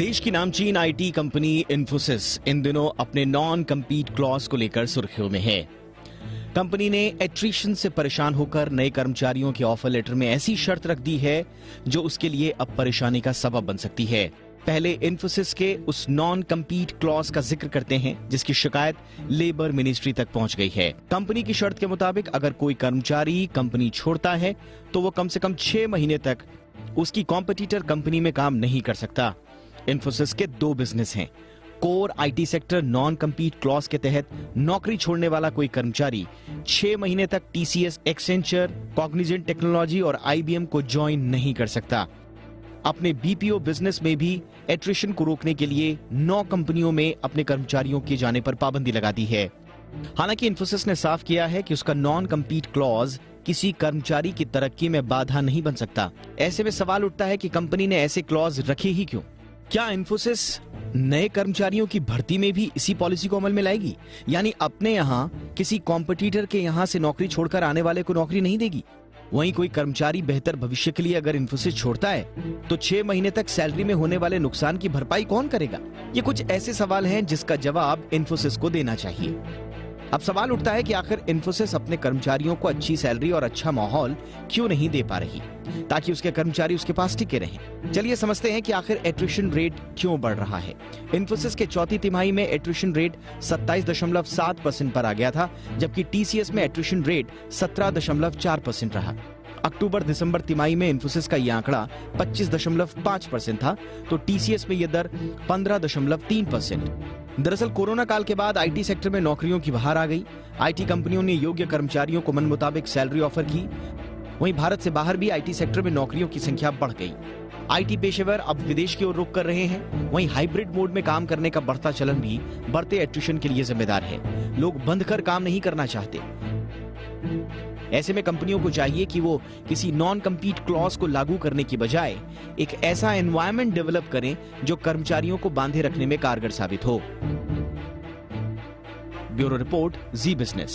देश की नामचीन आईटी कंपनी इन्फोसिस इन दिनों अपने नॉन कम्पीट क्लॉज को लेकर सुर्खियों में है। कंपनी ने एट्रिशन से परेशान होकर नए कर्मचारियों के ऑफर लेटर में ऐसी शर्त रख दी है जो उसके लिए अब परेशानी का सबब बन सकती है। पहले इन्फोसिस के उस नॉन कम्पीट क्लॉज का जिक्र करते हैं जिसकी शिकायत लेबर मिनिस्ट्री तक पहुंच गई है। कंपनी की शर्त के मुताबिक अगर कोई कर्मचारी कंपनी छोड़ता है तो वो कम से कम 6 महीने तक उसकी कॉम्पिटिटर कंपनी में काम नहीं कर सकता। इन्फोसिस के 2 बिजनेस हैं। Core IT sector non compete clause के तहत नौकरी छोड़ने वाला कोई कर्मचारी 6 महीने तक टीसीएस, एक्सेंचर, कॉग्निजेंट टेक्नोलॉजी और आईबीएम को ज्वाइन नहीं कर सकता। अपने बीपीओ बिजनेस में भी एट्रिशन को रोकने के लिए 9 कंपनियों में अपने कर्मचारियों के जाने पर पाबंदी लगा दी है। हालांकि इन्फोसिस ने साफ किया है कि उसका नॉन कम्पीट क्लॉज किसी कर्मचारी की तरक्की में बाधा नहीं बन सकता। ऐसे में सवाल उठता है कि कंपनी ने ऐसे क्लॉज रखे ही क्यों? क्या इन्फोसिस नए कर्मचारियों की भर्ती में भी इसी पॉलिसी को अमल में लाएगी, यानी अपने यहां किसी कॉम्पिटिटर के यहां से नौकरी छोड़कर आने वाले को नौकरी नहीं देगी? वहीं कोई कर्मचारी बेहतर भविष्य के लिए अगर इन्फोसिस छोड़ता है तो 6 महीने तक सैलरी में होने वाले नुकसान की भरपाई कौन करेगा? ये कुछ ऐसे सवाल हैं जिसका जवाब इन्फोसिस को देना चाहिए। अब सवाल उठता है कि आखिर इन्फोसिस अपने कर्मचारियों को अच्छी सैलरी और अच्छा माहौल क्यों नहीं दे पा रही ताकि उसके कर्मचारी उसके पास टिके रहें। चलिए समझते हैं कि आखिर एट्रिशन रेट क्यों बढ़ रहा है। इन्फोसिस के चौथी तिमाही में एट्रिशन रेट 27.7% पर आ गया था, जबकि टीसीएस में एट्रिशन रेट 17.4% रहा। अक्टूबर दिसंबर तिमाही में इन्फोसिस का यह आंकड़ा 25.5% था, तो टीसीएस में यह दर 15.3%। दरअसल कोरोना काल के बाद आईटी सेक्टर में नौकरियों की बहार आ गई। आईटी कंपनियों ने योग्य कर्मचारियों को मन मुताबिक सैलरी ऑफर की। वहीं भारत से बाहर भी आईटी सेक्टर में नौकरियों की संख्या बढ़ गई। आईटी पेशेवर अब विदेश की ओर रुख कर रहे हैं। वहीं हाइब्रिड मोड में काम करने का बढ़ता चलन भी बढ़ते एट्रिशन के लिए जिम्मेदार है। लोग बंद कर काम नहीं करना चाहते। ऐसे में कंपनियों को चाहिए कि वो किसी नॉन कम्पीट क्लॉज को लागू करने की बजाय एक ऐसा एनवायरनमेंट डेवलप करें जो कर्मचारियों को बांधे रखने में कारगर साबित हो। ब्यूरो रिपोर्ट, जी बिजनेस।